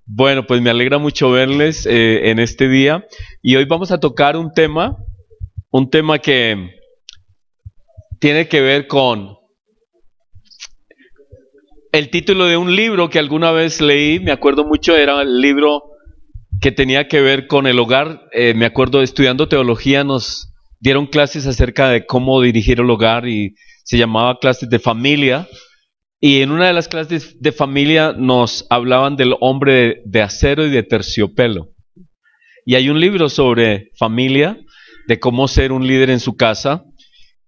Bueno, pues me alegra mucho verles en este día y hoy vamos a tocar un tema que tiene que ver con el título de un libro que alguna vez leí, me acuerdo mucho, era el libro que tenía que ver con el hogar. Me acuerdo estudiando teología nos dieron clases acerca de cómo dirigir el hogar y se llamaba clases de familia. Y en una de las clases de familia nos hablaban del hombre de acero y de terciopelo. Y hay un libro sobre familia, de cómo ser un líder en su casa,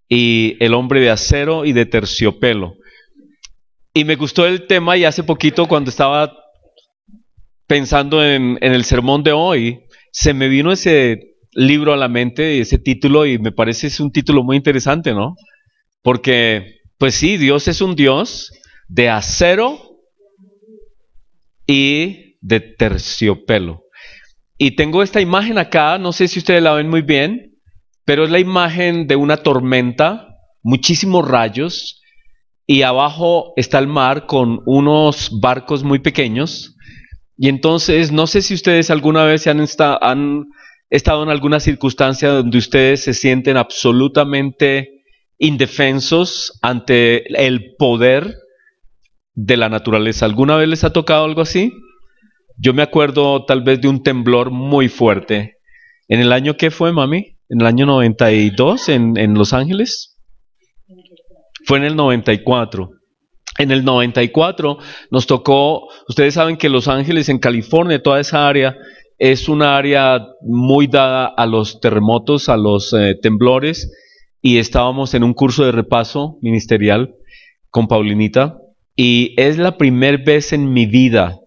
y el hombre de acero y de terciopelo. Y me gustó el tema y hace poquito cuando estaba pensando en el sermón de hoy, se me vino ese libro a la mente, ese título, y me parece es un título muy interesante, ¿no? Porque, pues sí, Dios es un Dios de acero y de terciopelo. Y tengo esta imagen acá, no sé si ustedes la ven muy bien, pero es la imagen de una tormenta, muchísimos rayos, y abajo está el mar con unos barcos muy pequeños. Y entonces, no sé si ustedes alguna vez han estado en alguna circunstancia donde ustedes se sienten absolutamente indefensos ante el poder de la naturaleza. ¿Alguna vez les ha tocado algo así? Yo me acuerdo tal vez de un temblor muy fuerte. ¿En el año qué fue, mami? ¿En el año 92 en Los Ángeles? Fue en el 94. En el 94 nos tocó, ustedes saben que Los Ángeles en California, toda esa área, es una área muy dada a los terremotos, a los temblores, y estábamos en un curso de repaso ministerial con Paulinita, y es la primera vez en mi vida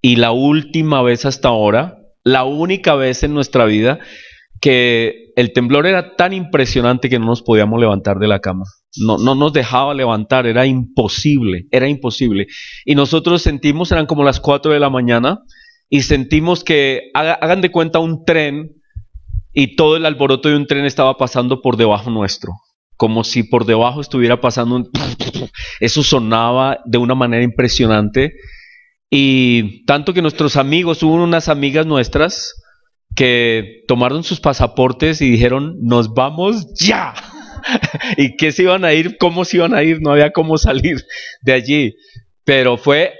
y la última vez hasta ahora, la única vez en nuestra vida que el temblor era tan impresionante que no nos podíamos levantar de la cama. No nos dejaba levantar, era imposible, era imposible. Y nosotros sentimos, eran como las 4 de la mañana, y sentimos que, hagan de cuenta un tren, y todo el alboroto de un tren estaba pasando por debajo nuestro, como si por debajo estuviera pasando un... Eso sonaba de una manera impresionante, y tanto que nuestros amigos, hubo unas amigas nuestras que tomaron sus pasaportes y dijeron, nos vamos ya. ¿Y qué se iban a ir? ¿Cómo se iban a ir? No había cómo salir de allí. Pero fue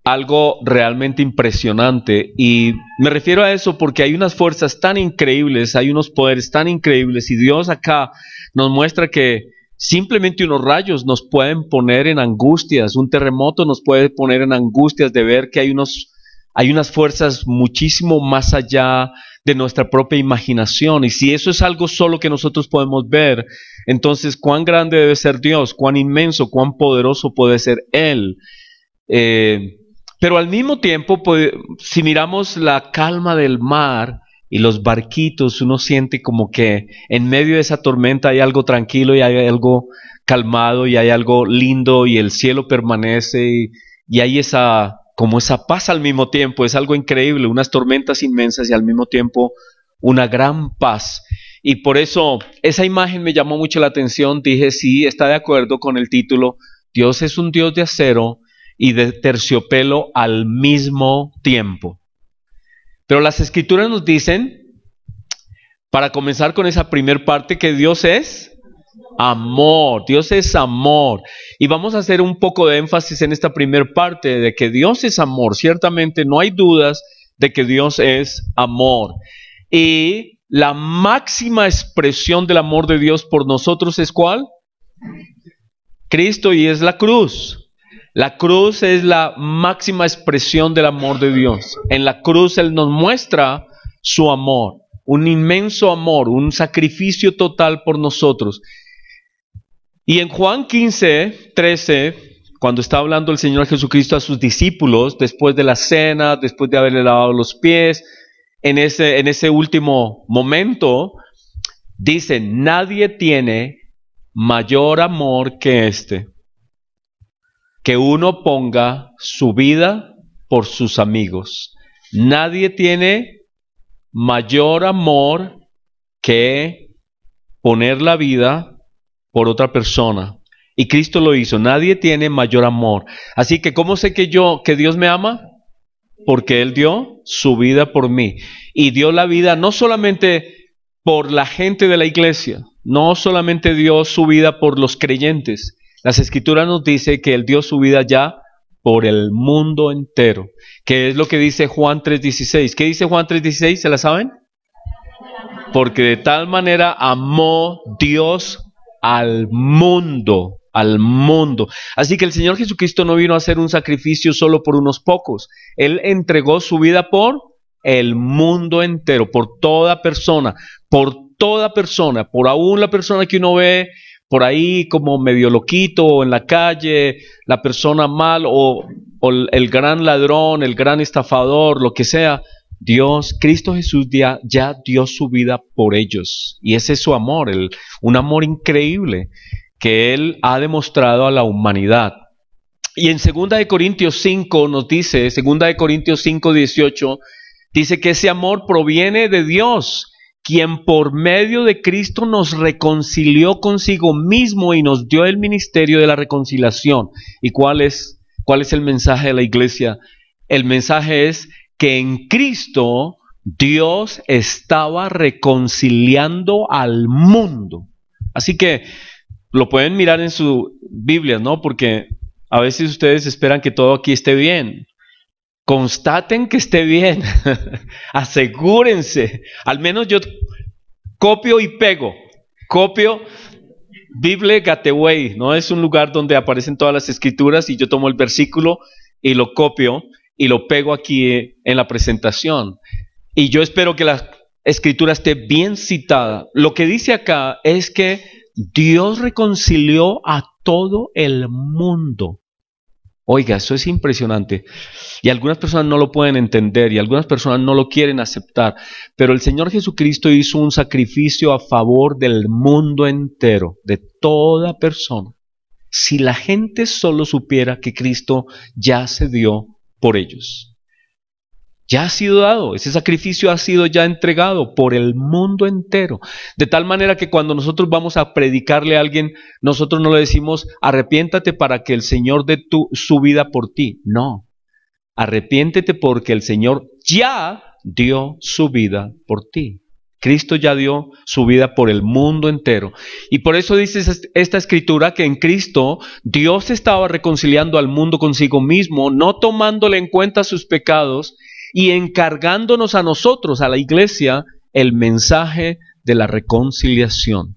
algo realmente impresionante. Y me refiero a eso porque hay unas fuerzas tan increíbles, hay unos poderes tan increíbles. Y Dios acá nos muestra que simplemente unos rayos nos pueden poner en angustias. Un terremoto nos puede poner en angustias de ver que hay unas fuerzas muchísimo más allá de nuestra propia imaginación. Y si eso es algo solo que nosotros podemos ver, entonces cuán grande debe ser Dios, cuán inmenso, cuán poderoso puede ser Él. Pero al mismo tiempo, pues, si miramos la calma del mar y los barquitos, uno siente como que en medio de esa tormenta hay algo tranquilo y hay algo calmado y hay algo lindo y el cielo permanece y hay esa paz al mismo tiempo. Es algo increíble, unas tormentas inmensas y al mismo tiempo una gran paz. Y por eso esa imagen me llamó mucho la atención. Dije, sí, está de acuerdo con el título. Dios es un Dios de acero y de terciopelo al mismo tiempo. Pero las escrituras nos dicen, para comenzar con esa primer parte, que Dios es amor. Dios es amor. Y vamos a hacer un poco de énfasis en esta primer parte de que Dios es amor. Ciertamente no hay dudas de que Dios es amor. Y la máxima expresión del amor de Dios por nosotros es ¿cuál? Cristo, y es la cruz. La cruz es la máxima expresión del amor de Dios. En la cruz Él nos muestra su amor, un inmenso amor, un sacrificio total por nosotros. Y en Juan 15, 13, cuando está hablando el Señor Jesucristo a sus discípulos, después de la cena, después de haberle lavado los pies, en ese último momento, dice, nadie tiene mayor amor que este, que uno ponga su vida por sus amigos. Nadie tiene mayor amor que poner la vida por otra persona. Y Cristo lo hizo. Nadie tiene mayor amor. Así que, ¿cómo sé que Dios me ama? porque Él dio su vida por mí. Y dio la vida no solamente por la gente de la iglesia, no solamente dio su vida por los creyentes. Las Escrituras nos dice que Él dio su vida ya por el mundo entero, que es lo que dice Juan 3:16. ¿Qué dice Juan 3:16? ¿Se la saben? Porque de tal manera amó Dios al mundo, al mundo. Así que el Señor Jesucristo no vino a hacer un sacrificio solo por unos pocos. Él entregó su vida por el mundo entero, por toda persona, por aún la persona que uno ve por ahí como medio loquito o en la calle, la persona mal o el gran ladrón, el gran estafador, lo que sea. Dios, Cristo Jesús ya dio su vida por ellos. Y ese es su amor, un amor increíble que Él ha demostrado a la humanidad. Y en 2 de Corintios 5 nos dice, 2 de Corintios 5:18, dice que ese amor proviene de Dios, quien por medio de Cristo nos reconcilió consigo mismo y nos dio el ministerio de la reconciliación. ¿Y cuál es el mensaje de la iglesia? El mensaje es que en Cristo Dios estaba reconciliando al mundo. Así que lo pueden mirar en su Biblia, ¿no? Porque a veces ustedes esperan que todo aquí esté bien. Constaten que esté bien. Asegúrense. Al menos yo copio y pego. Copio. Bible Gateway, ¿no? Es un lugar donde aparecen todas las escrituras y yo tomo el versículo y lo copio y lo pego aquí en la presentación. Y yo espero que la escritura esté bien citada. Lo que dice acá es que Dios reconcilió a todo el mundo. Oiga, eso es impresionante. Y algunas personas no lo pueden entender y algunas personas no lo quieren aceptar. Pero el Señor Jesucristo hizo un sacrificio a favor del mundo entero, de toda persona. Si la gente solo supiera que Cristo ya se dio por ellos. Ya ha sido dado, ese sacrificio ha sido ya entregado por el mundo entero. De tal manera que cuando nosotros vamos a predicarle a alguien, nosotros no le decimos, arrepiéntate para que el Señor dé su vida por ti. No, arrepiéntete porque el Señor ya dio su vida por ti. Cristo ya dio su vida por el mundo entero. Y por eso dice esta escritura que en Cristo Dios estaba reconciliando al mundo consigo mismo, no tomándole en cuenta sus pecados y encargándonos a nosotros, a la iglesia, el mensaje de la reconciliación.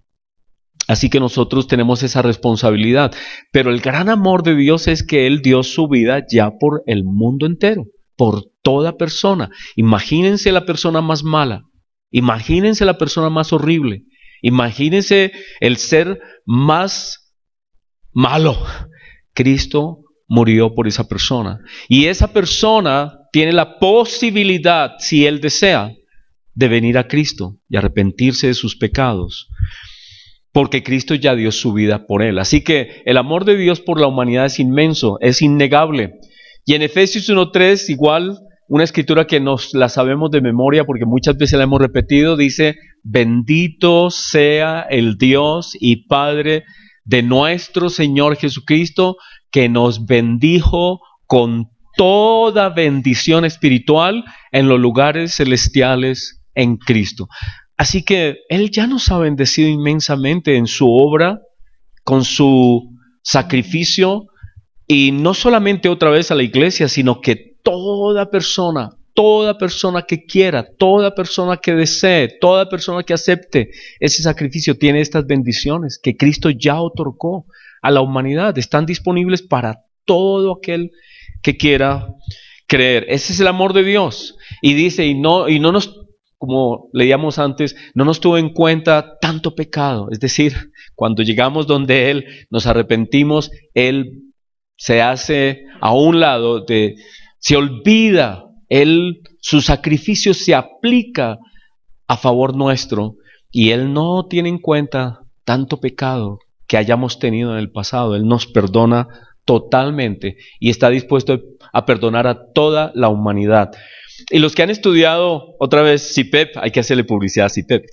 Así que nosotros tenemos esa responsabilidad. Pero el gran amor de Dios es que Él dio su vida ya por el mundo entero, por toda persona. Imagínense la persona más mala. Imagínense la persona más horrible. Imagínense el ser más malo. Cristo murió por esa persona. Y esa persona tiene la posibilidad, si él desea, de venir a Cristo y arrepentirse de sus pecados. Porque Cristo ya dio su vida por él. Así que el amor de Dios por la humanidad es inmenso, es innegable. Y en Efesios 1:3, igual, una escritura que nos la sabemos de memoria porque muchas veces la hemos repetido, dice, bendito sea el Dios y Padre de nuestro Señor Jesucristo, que nos bendijo con toda bendición espiritual en los lugares celestiales en Cristo. Así que Él ya nos ha bendecido inmensamente en su obra, con su sacrificio, y no solamente otra vez a la iglesia, sino que toda persona que quiera, toda persona que desee, toda persona que acepte ese sacrificio tiene estas bendiciones que Cristo ya otorgó a la humanidad. Están disponibles para todo aquel que quiera creer. Ese es el amor de Dios. Y dice, y no nos, como leíamos antes, no nos tuvo en cuenta tanto pecado. Es decir, cuando llegamos donde Él, nos arrepentimos, Él se hace a un lado, se olvida, su sacrificio se aplica a favor nuestro y Él no tiene en cuenta tanto pecado que hayamos tenido en el pasado. Él nos perdona totalmente y está dispuesto a perdonar a toda la humanidad. Y los que han estudiado otra vez CIPEP, hay que hacerle publicidad a CIPEP,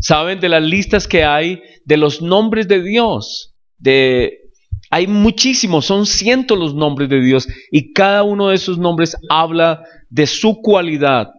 saben de las listas que hay de los nombres de Dios. Hay muchísimos, son cientos los nombres de Dios y cada uno de esos nombres habla de su cualidad.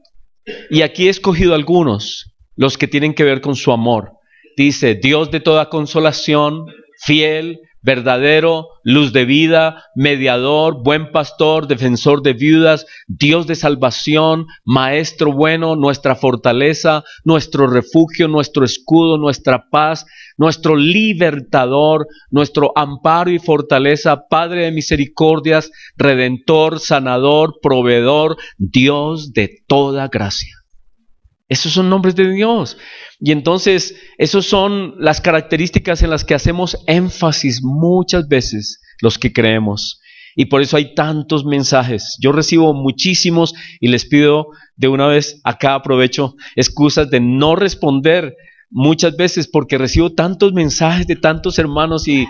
Y aquí he escogido algunos, los que tienen que ver con su amor. Dice, Dios de toda consolación, fiel, verdadero, luz de vida, mediador, buen pastor, defensor de viudas, Dios de salvación, maestro bueno, nuestra fortaleza, nuestro refugio, nuestro escudo, nuestra paz, nuestro libertador, nuestro amparo y fortaleza, Padre de misericordias, redentor, sanador, proveedor, Dios de toda gracia. Esos son nombres de Dios. Y entonces, esas son las características en las que hacemos énfasis muchas veces los que creemos. Y por eso hay tantos mensajes. Yo recibo muchísimos y les pido de una vez, acá aprovecho excusas de no responder muchas veces porque recibo tantos mensajes de tantos hermanos y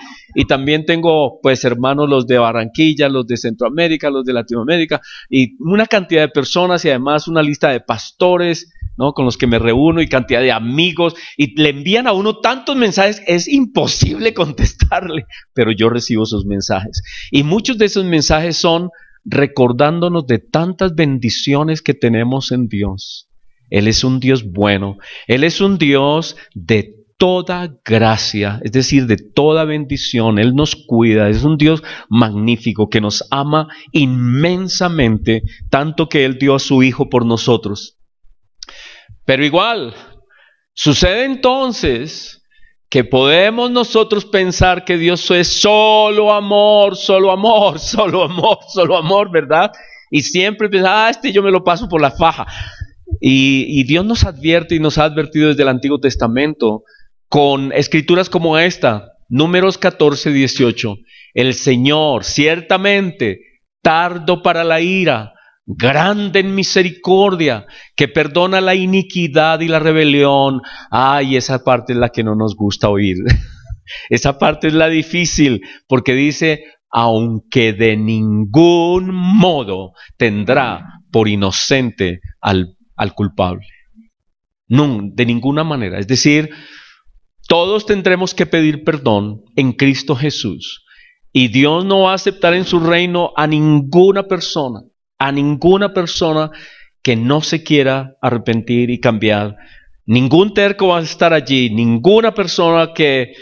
también tengo pues hermanos los de Barranquilla, los de Centroamérica, los de Latinoamérica y una cantidad de personas y además una lista de pastores, ¿no?, con los que me reúno y cantidad de amigos y le envían a uno tantos mensajes, es imposible contestarle, pero yo recibo esos mensajes y muchos de esos mensajes son recordándonos de tantas bendiciones que tenemos en Dios. Él es un Dios bueno, Él es un Dios de toda gracia, es decir, de toda bendición. Él nos cuida, es un Dios magnífico que nos ama inmensamente, tanto que Él dio a su Hijo por nosotros. Pero igual, sucede entonces que podemos nosotros pensar que Dios es solo amor, solo amor, solo amor, solo amor, ¿verdad? Y siempre pensar, yo me lo paso por la faja. Y Dios nos advierte y nos ha advertido desde el Antiguo Testamento con escrituras como esta, Números 14, 18. El Señor, ciertamente, tardo para la ira, grande en misericordia, que perdona la iniquidad y la rebelión. Ay, esa parte es la que no nos gusta oír. Esa parte es la difícil, porque dice, aunque de ningún modo tendrá por inocente al culpable. No, de ninguna manera. Es decir, todos tendremos que pedir perdón en Cristo Jesús. Y Dios no va a aceptar en su reino a ninguna persona que no se quiera arrepentir y cambiar. Ningún terco va a estar allí, ninguna persona que...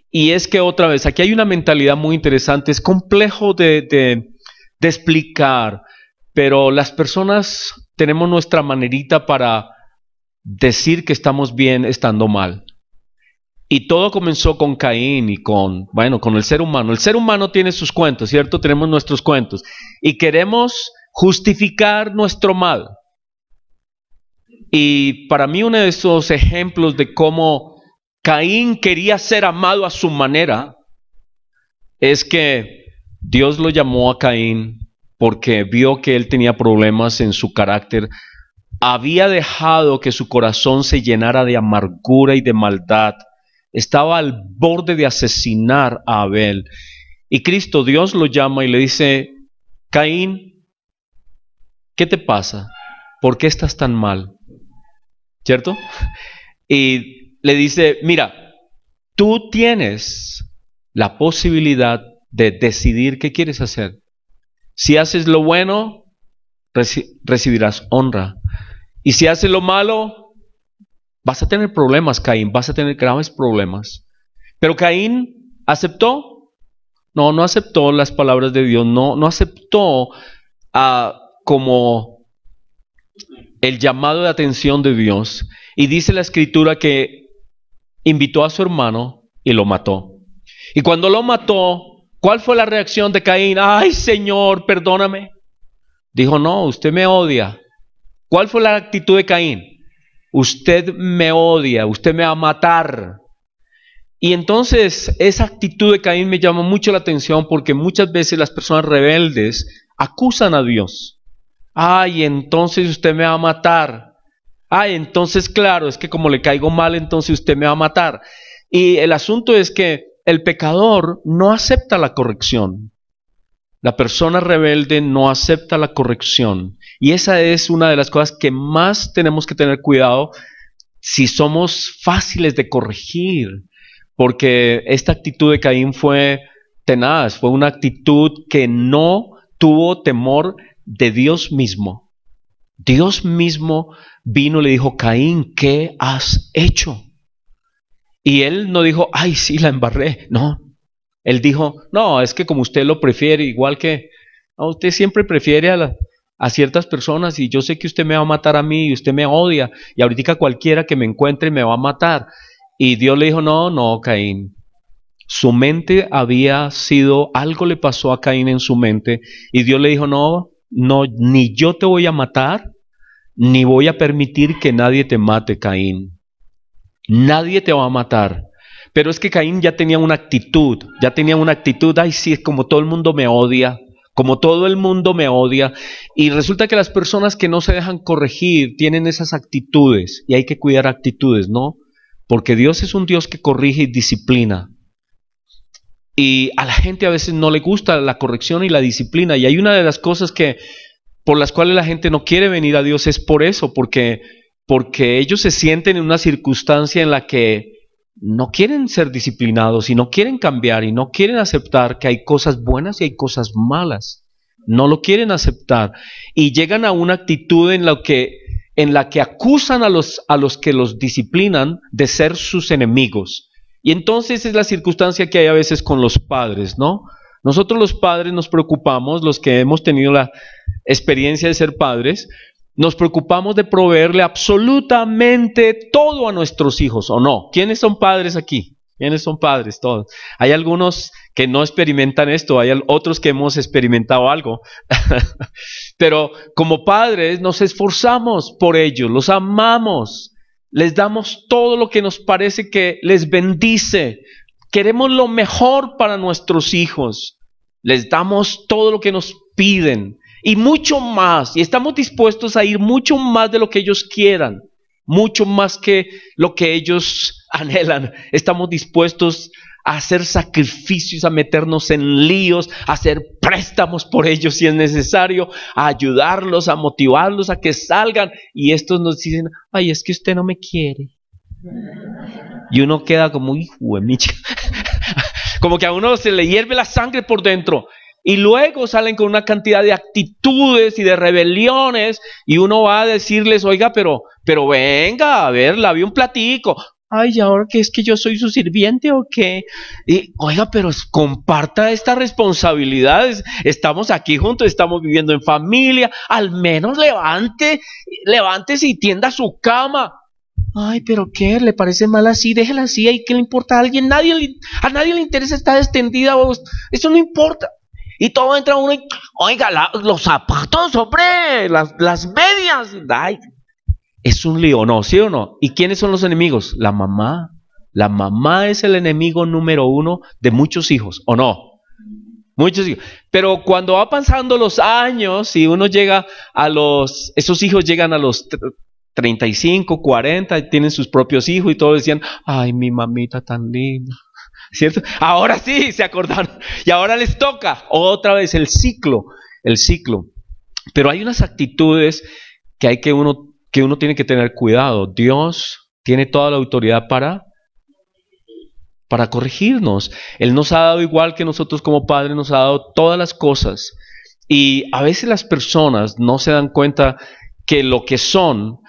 Y es que otra vez, aquí hay una mentalidad muy interesante, es complejo de explicar, pero las personas tenemos nuestra manerita para decir que estamos bien estando mal. Y todo comenzó con Caín y con el ser humano. El ser humano tiene sus cuentos, ¿cierto? Tenemos nuestros cuentos. Y queremos justificar nuestro mal. Y para mí uno de esos ejemplos de cómo Caín quería ser amado a su manera es que Dios lo llamó a Caín porque vio que él tenía problemas en su carácter. Había dejado que su corazón se llenara de amargura y de maldad. Estaba al borde de asesinar a Abel. Y Cristo, Dios lo llama y le dice, Caín, ¿qué te pasa? ¿Por qué estás tan mal? ¿Cierto? Y le dice, mira, tú tienes la posibilidad de decidir qué quieres hacer. Si haces lo bueno, recibirás honra. Y si haces lo malo, vas a tener problemas, Caín, vas a tener graves problemas. Pero Caín aceptó. No aceptó las palabras de Dios, no aceptó como el llamado de atención de Dios. Y dice la Escritura que invitó a su hermano y lo mató. Y cuando lo mató, ¿cuál fue la reacción de Caín? ¡Ay, Señor, perdóname! Dijo, no, usted me odia. ¿Cuál fue la actitud de Caín? Usted me odia, usted me va a matar. Y entonces esa actitud de Caín me llama mucho la atención porque muchas veces las personas rebeldes acusan a Dios. Ay, entonces usted me va a matar. Ay, entonces claro, es que como le caigo mal, entonces usted me va a matar. Y el asunto es que el pecador no acepta la corrección. La persona rebelde no acepta la corrección. Y esa es una de las cosas que más tenemos que tener cuidado si somos fáciles de corregir. porque esta actitud de Caín fue tenaz, fue una actitud que no tuvo temor de Dios mismo. Dios mismo vino y le dijo, Caín, ¿qué has hecho? Y él no dijo, ay, sí, la embarré. No, él dijo, no, es que como usted lo prefiere, igual que usted siempre prefiere a ciertas personas y yo sé que usted me va a matar a mí y usted me odia y ahorita cualquiera que me encuentre me va a matar. Y Dios le dijo, no, no, Caín. Su mente había sido, algo le pasó a Caín en su mente y Dios le dijo, no, no, ni yo te voy a matar, ni voy a permitir que nadie te mate, Caín. Nadie te va a matar. Pero es que Caín ya tenía una actitud, ay sí, es como todo el mundo me odia, como todo el mundo me odia. Y resulta que las personas que no se dejan corregir tienen esas actitudes y hay que cuidar actitudes, ¿no? Porque Dios es un Dios que corrige y disciplina. Y a la gente a veces no le gusta la corrección y la disciplina. Y hay una de las cosas por las cuales la gente no quiere venir a Dios es por eso, porque ellos se sienten en una circunstancia en la que no quieren ser disciplinados y no quieren cambiar y no quieren aceptar que hay cosas buenas y hay cosas malas. No lo quieren aceptar y llegan a una actitud en la que acusan a los que los disciplinan de ser sus enemigos. Y entonces es la circunstancia que hay a veces con los padres, ¿no? Nosotros los padres nos preocupamos, los que hemos tenido la experiencia de ser padres, nos preocupamos de proveerle absolutamente todo a nuestros hijos, ¿o no? ¿Quiénes son padres aquí? ¿Quiénes son padres? Todos. Hay algunos que no experimentan esto, hay otros que hemos experimentado algo. Pero como padres nos esforzamos por ellos, los amamos, les damos todo lo que nos parece que les bendice. Queremos lo mejor para nuestros hijos. Les damos todo lo que nos piden. Y mucho más, y estamos dispuestos a ir mucho más de lo que ellos quieran, mucho más que lo que ellos anhelan. Estamos dispuestos a hacer sacrificios, a meternos en líos, a hacer préstamos por ellos si es necesario, a ayudarlos, a motivarlos a que salgan. Y estos nos dicen, ay, es que usted no me quiere. Y uno queda como, hijo de micha. Como que a uno se le hierve la sangre por dentro. Y luego salen con una cantidad de actitudes y de rebeliones y uno va a decirles, oiga, pero venga, a ver, la vi un platico. Ay, ¿ahora qué es que yo soy su sirviente o qué? Y, oiga, pero comparta estas responsabilidades. Estamos aquí juntos, estamos viviendo en familia. Al menos levántese y tienda su cama. Ay, pero ¿qué? ¿Le parece mal así? Déjela así. ¿Y qué le importa a alguien? A nadie le interesa estar extendida. Eso no importa. Y todo entra uno y, oiga, los zapatos, hombre, las medias. Ay, es un lío, ¿no? ¿Sí o no? ¿Y quiénes son los enemigos? La mamá. La mamá es el enemigo número uno de muchos hijos, ¿o no? Muchos hijos. Pero cuando va pasando los años y uno llega esos hijos llegan a los 35, 40, y tienen sus propios hijos y todos decían, ay, mi mamita tan linda. ¿Cierto? Ahora sí se acordaron y ahora les toca otra vez el ciclo. Pero hay unas actitudes que uno tiene que tener cuidado. Dios tiene toda la autoridad para corregirnos. Él nos ha dado, igual que nosotros como padres, nos ha dado todas las cosas. Y a veces las personas no se dan cuenta que lo que son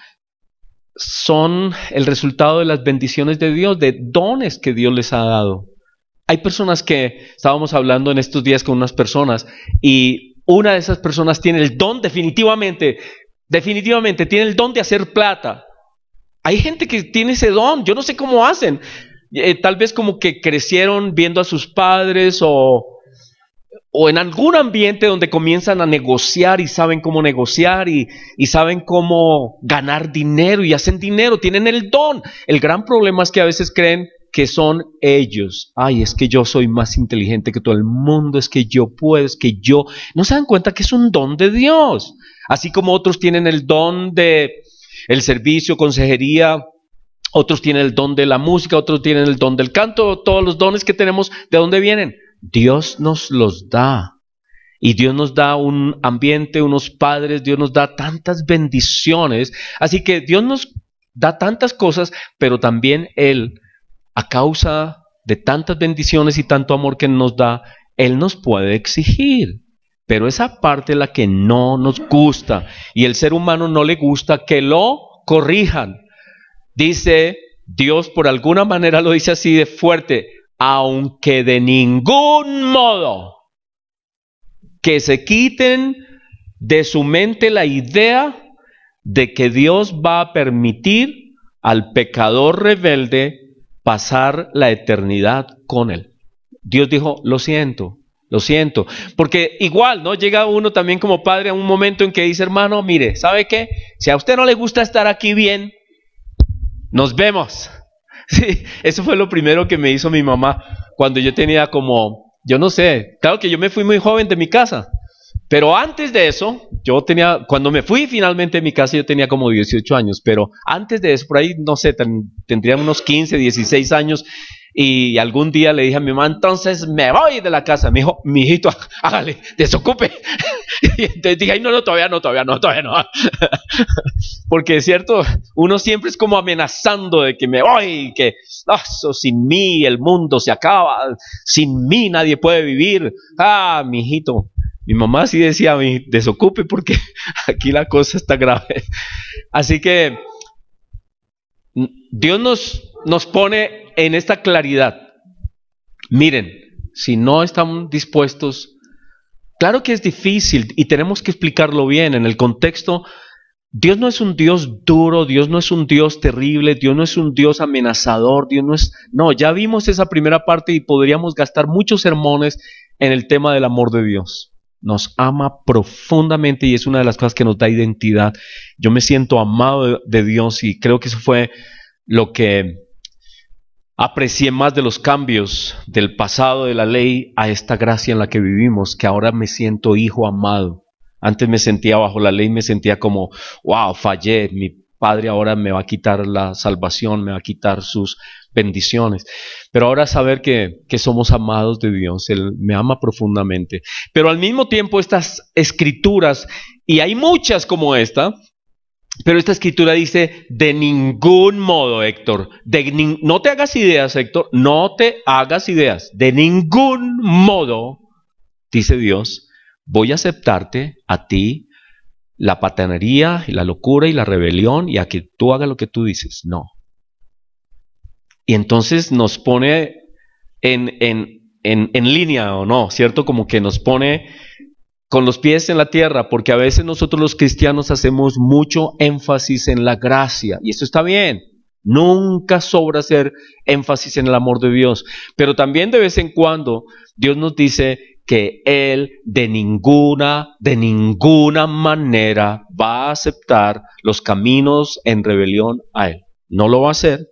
el resultado de las bendiciones de Dios, de dones que Dios les ha dado. Hay personas que estábamos hablando en estos días con unas personas y una de esas personas tiene el don definitivamente tiene el don de hacer plata. Hay gente que tiene ese don, yo no sé cómo hacen. Tal vez como que crecieron viendo a sus padres o en algún ambiente donde comienzan a negociar y saben cómo negociar y saben cómo ganar dinero y hacen dinero, tienen el don. El gran problema es que a veces creen que son ellos. Ay, es que yo soy más inteligente que todo el mundo, es que yo puedo, es que yo... No se dan cuenta que es un don de Dios. Así como otros tienen el don de el servicio, consejería, otros tienen el don de la música, otros tienen el don del canto. Todos los dones que tenemos, ¿de dónde vienen? Dios nos los da. Y Dios nos da un ambiente, unos padres, Dios nos da tantas bendiciones. Así que Dios nos da tantas cosas, pero también Él, a causa de tantas bendiciones y tanto amor que nos da, Él nos puede exigir. Pero esa parte es la que no nos gusta. Y el ser humano no le gusta que lo corrijan. Dice Dios, por alguna manera lo dice así de fuerte, aunque de ningún modo que se quiten de su mente la idea de que Dios va a permitir al pecador rebelde pasar la eternidad con él. Dios dijo, lo siento, porque igual, ¿no? Llega uno también como padre a un momento en que dice, hermano, mire, ¿sabe qué? Si a usted no le gusta estar aquí bien, nos vemos. Sí, eso fue lo primero que me hizo mi mamá cuando yo tenía como, yo no sé, claro que yo me fui muy joven de mi casa, pero antes de eso, cuando me fui finalmente de mi casa yo tenía como 18 años, pero antes de eso, por ahí, no sé, tendría unos 15, 16 años, y algún día le dije a mi mamá, entonces me voy de la casa. Me dijo, mijito, hágale, desocupe. Y entonces dije, ay, no, todavía no. Porque es cierto, uno siempre es como amenazando de que me voy, que sin mí el mundo se acaba, sin mí nadie puede vivir. Mijito, mi mamá sí decía a mí, desocupe porque aquí la cosa está grave. Así que Dios nos pone en esta claridad. Miren, si no están dispuestos, claro que es difícil y tenemos que explicarlo bien en el contexto. Dios no es un Dios duro, Dios no es un Dios terrible, Dios no es un Dios amenazador, Dios no es... No, ya vimos esa primera parte y podríamos gastar muchos sermones en el tema del amor de Dios. Nos ama profundamente y es una de las cosas que nos da identidad. Yo me siento amado de Dios y creo que eso fue lo que aprecié más de los cambios del pasado de la ley a esta gracia en la que vivimos, que ahora me siento hijo amado. Antes me sentía bajo la ley, me sentía como, wow, fallé, mi padre ahora me va a quitar la salvación, me va a quitar sus bendiciones. Pero ahora saber que somos amados de Dios, Él me ama profundamente. Pero al mismo tiempo estas escrituras, y hay muchas como esta, pero esta escritura dice, de ningún modo, Héctor, no te hagas ideas, Héctor, no te hagas ideas, de ningún modo, dice Dios, voy a aceptarte a ti la patanería y la locura y la rebelión y a que tú hagas lo que tú dices. No. Y entonces nos pone en línea, ¿o no? ¿Cierto? Como que nos pone con los pies en la tierra, porque a veces nosotros los cristianos hacemos mucho énfasis en la gracia, y eso está bien. Nunca sobra hacer énfasis en el amor de Dios, pero también de vez en cuando Dios nos dice que Él de ninguna manera va a aceptar los caminos en rebelión a Él. No lo va a hacer.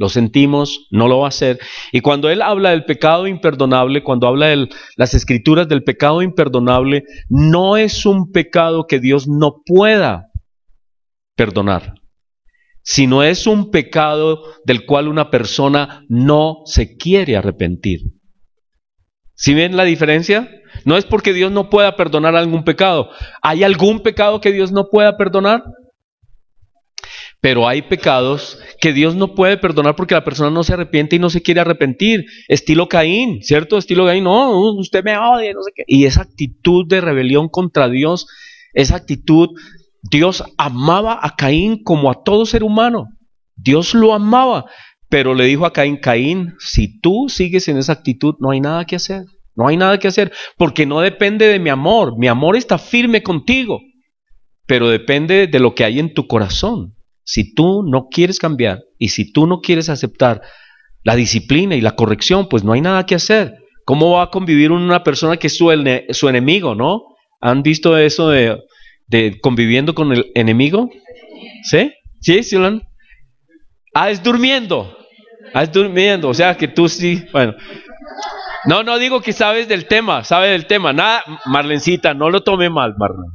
Lo sentimos, no lo va a hacer. Y cuando Él habla del pecado imperdonable, cuando habla de las escrituras del pecado imperdonable, no es un pecado que Dios no pueda perdonar, sino es un pecado del cual una persona no se quiere arrepentir. ¿Sí ven la diferencia? No es porque Dios no pueda perdonar algún pecado. ¿Hay algún pecado que Dios no pueda perdonar? Pero hay pecados que Dios no puede perdonar porque la persona no se arrepiente y no se quiere arrepentir. Estilo Caín, ¿cierto? Estilo Caín, no, usted me odia, no sé qué. Y esa actitud de rebelión contra Dios, esa actitud, Dios amaba a Caín como a todo ser humano. Dios lo amaba, pero le dijo a Caín, Caín, si tú sigues en esa actitud, no hay nada que hacer. No hay nada que hacer, porque no depende de mi amor. Mi amor está firme contigo, pero depende de lo que hay en tu corazón. Si tú no quieres cambiar y si tú no quieres aceptar la disciplina y la corrección, pues no hay nada que hacer. ¿Cómo va a convivir una persona que es su enemigo, no? ¿Han visto eso de conviviendo con el enemigo? ¿Sí? ¿Sí, Silan? Es durmiendo. Es durmiendo. O sea que tú sí, bueno. No digo que sabe del tema. Nada, Marlencita, no lo tome mal, Marlene.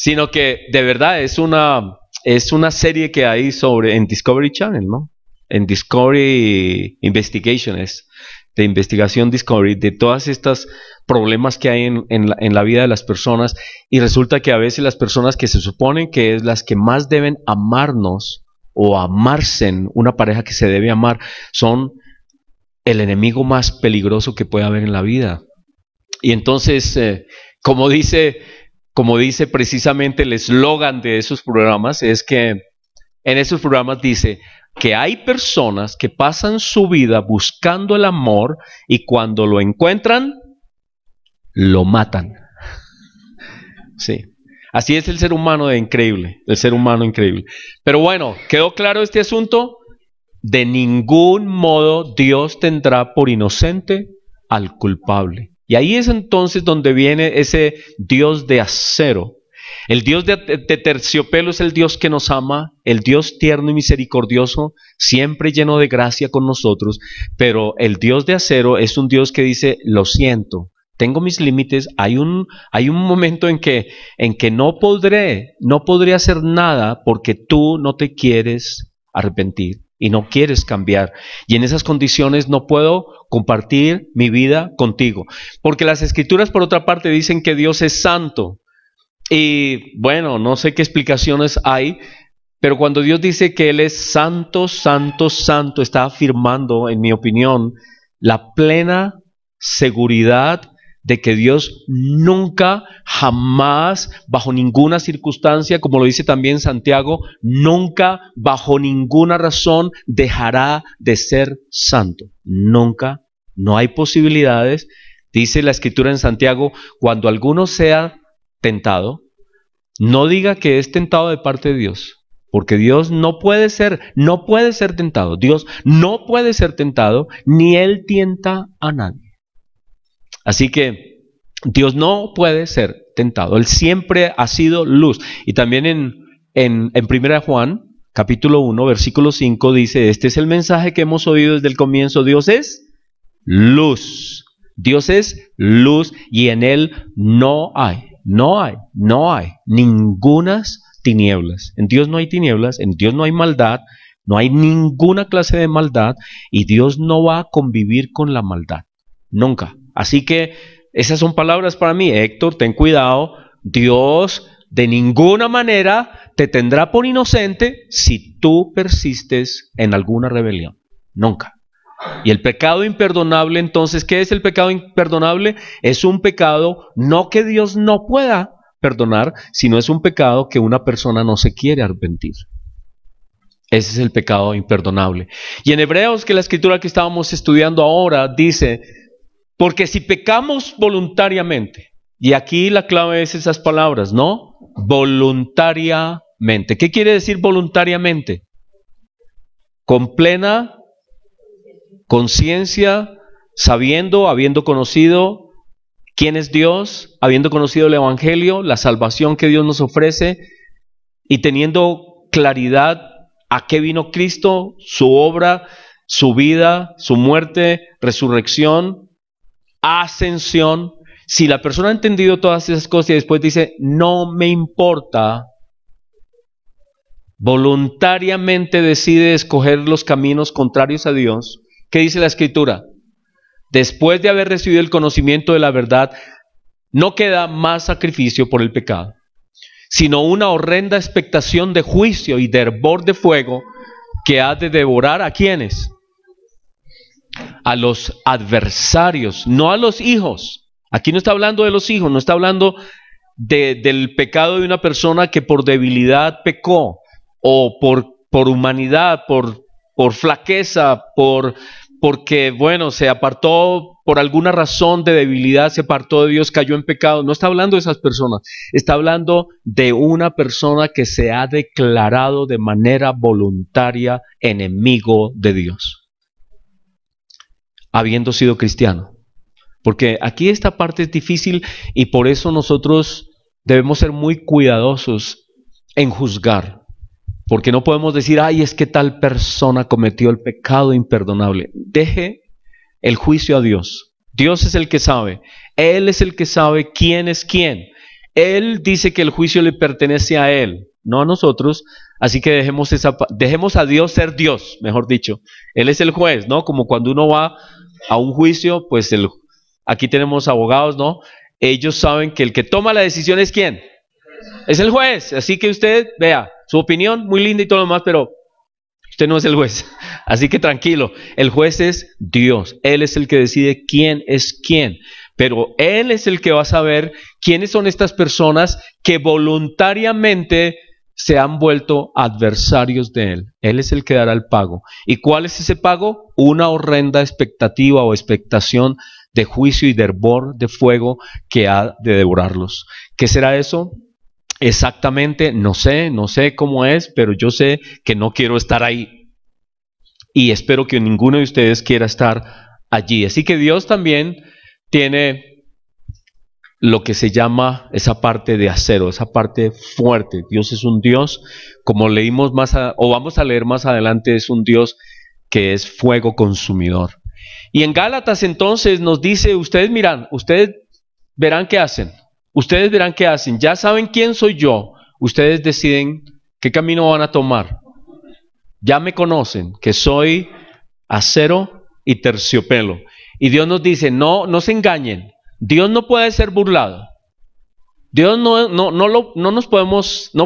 Sino que de verdad es una serie que hay en Discovery Channel, ¿no? En Discovery Investigations, de investigación Discovery, de todas estas problemas que hay en la vida de las personas, y resulta que a veces las personas que se suponen que es las que más deben amarnos o amarse, una pareja que se debe amar, son el enemigo más peligroso que puede haber en la vida. Y entonces, como dice precisamente el eslogan de esos programas, es que en esos programas dice que hay personas que pasan su vida buscando el amor y cuando lo encuentran, lo matan. Sí. Así es el ser humano de increíble, el ser humano increíble. Pero bueno, ¿quedó claro este asunto? De ningún modo Dios tendrá por inocente al culpable. Y ahí es entonces donde viene ese Dios de acero. El Dios de terciopelo es el Dios que nos ama, el Dios tierno y misericordioso, siempre lleno de gracia con nosotros, pero el Dios de acero es un Dios que dice, lo siento, tengo mis límites, hay un momento en que no podré hacer nada porque tú no te quieres arrepentir y no quieres cambiar. Y en esas condiciones no puedo compartir mi vida contigo. Porque las Escrituras, por otra parte, dicen que Dios es santo. Y bueno, no sé qué explicaciones hay, pero cuando Dios dice que Él es santo, santo, santo, está afirmando, en mi opinión, la plena seguridad de que Dios nunca, jamás, bajo ninguna circunstancia, como lo dice también Santiago, nunca, bajo ninguna razón, dejará de ser santo. Nunca, no hay posibilidades. Dice la Escritura en Santiago, cuando alguno sea tentado, no diga que es tentado de parte de Dios, porque Dios no puede ser tentado. Dios no puede ser tentado, ni Él tienta a nadie. Así que Dios no puede ser tentado. Él siempre ha sido luz. Y también en 1 Juan, capítulo 1, versículo 5, dice, este es el mensaje que hemos oído desde el comienzo. Dios es luz. Dios es luz y en Él no hay ningunas tinieblas. En Dios no hay tinieblas, en Dios no hay maldad, no hay ninguna clase de maldad y Dios no va a convivir con la maldad. Nunca. Así que esas son palabras para mí. Héctor, ten cuidado. Dios de ninguna manera te tendrá por inocente si tú persistes en alguna rebelión. Nunca. Y el pecado imperdonable, entonces, ¿qué es el pecado imperdonable? Es un pecado no que Dios no pueda perdonar, sino es un pecado que una persona no se quiere arrepentir. Ese es el pecado imperdonable. Y en Hebreos, que la escritura que estábamos estudiando ahora, dice, porque si pecamos voluntariamente, y aquí la clave es esas palabras, ¿no? Voluntariamente. ¿Qué quiere decir voluntariamente? Con plena conciencia, sabiendo, habiendo conocido quién es Dios, habiendo conocido el Evangelio, la salvación que Dios nos ofrece y teniendo claridad a qué vino Cristo, su obra, su vida, su muerte, resurrección, ascensión. Si la persona ha entendido todas esas cosas y después dice, no me importa, voluntariamente decide escoger los caminos contrarios a Dios, ¿qué dice la Escritura? Después de haber recibido el conocimiento de la verdad, no queda más sacrificio por el pecado, sino una horrenda expectación de juicio y de hervor de fuego que ha de devorar ¿a quiénes? A los adversarios, no a los hijos. Aquí no está hablando de los hijos, no está hablando del pecado de una persona que por debilidad pecó, o por humanidad, por flaqueza, porque, bueno, se apartó por alguna razón de debilidad, se apartó de Dios, cayó en pecado. No está hablando de esas personas, está hablando de una persona que se ha declarado de manera voluntaria enemigo de Dios, habiendo sido cristiano. Porque aquí esta parte es difícil y por eso nosotros debemos ser muy cuidadosos en juzgar. Porque no podemos decir, ay, es que tal persona cometió el pecado imperdonable. Deje el juicio a Dios. Dios es el que sabe. Él es el que sabe quién es quién. Él dice que el juicio le pertenece a Él, no a nosotros. Así que dejemos a Dios ser Dios, mejor dicho. Él es el juez, ¿no? Como cuando uno va a un juicio, pues aquí tenemos abogados, ¿no? Ellos saben que el que toma la decisión es ¿quién? Es el juez. Así que usted, vea, su opinión, muy linda y todo lo demás, pero Usted no es el juez. Así que tranquilo, el juez es Dios. Él es el que decide quién es quién. Pero Él es el que va a saber quiénes son estas personas que voluntariamente se han vuelto adversarios de Él. Él es el que dará el pago. ¿Y cuál es ese pago? Una horrenda expectativa o expectación de juicio y de hervor de fuego que ha de devorarlos. ¿Qué será eso? Exactamente, no sé cómo es, pero yo sé que no quiero estar ahí. Y espero que ninguno de ustedes quiera estar allí. Así que Dios también tiene lo que se llama esa parte de acero, esa parte fuerte. Dios es un Dios, como leímos o vamos a leer más adelante, es un Dios que es fuego consumidor. Y en Gálatas entonces nos dice, ustedes verán qué hacen. Ustedes verán qué hacen. Ya saben quién soy yo. Ustedes deciden qué camino van a tomar. Ya me conocen, que soy acero y terciopelo. Y Dios nos dice, no se engañen. Dios no puede ser burlado. Dios no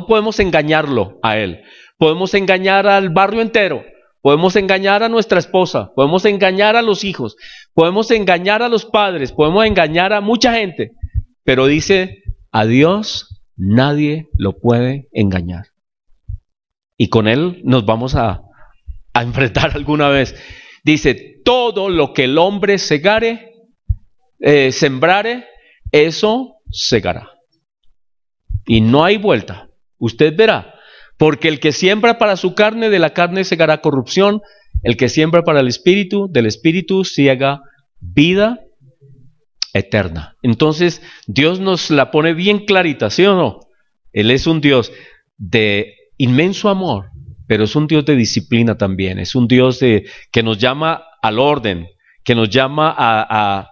podemos engañarlo a Él. Podemos engañar al barrio entero. Podemos engañar a nuestra esposa. Podemos engañar a los hijos. Podemos engañar a los padres. Podemos engañar a mucha gente. Pero dice, a Dios nadie lo puede engañar. Y con Él nos vamos a enfrentar alguna vez. Dice, todo lo que el hombre sembrare, eso segará. Y no hay vuelta. Usted verá. Porque el que siembra para su carne, de la carne segará corrupción. El que siembra para el espíritu, del espíritu siega vida eterna. Entonces, Dios nos la pone bien clarita, ¿sí o no? Él es un Dios de inmenso amor, pero es un Dios de disciplina también. Es un Dios que nos llama al orden, que nos llama a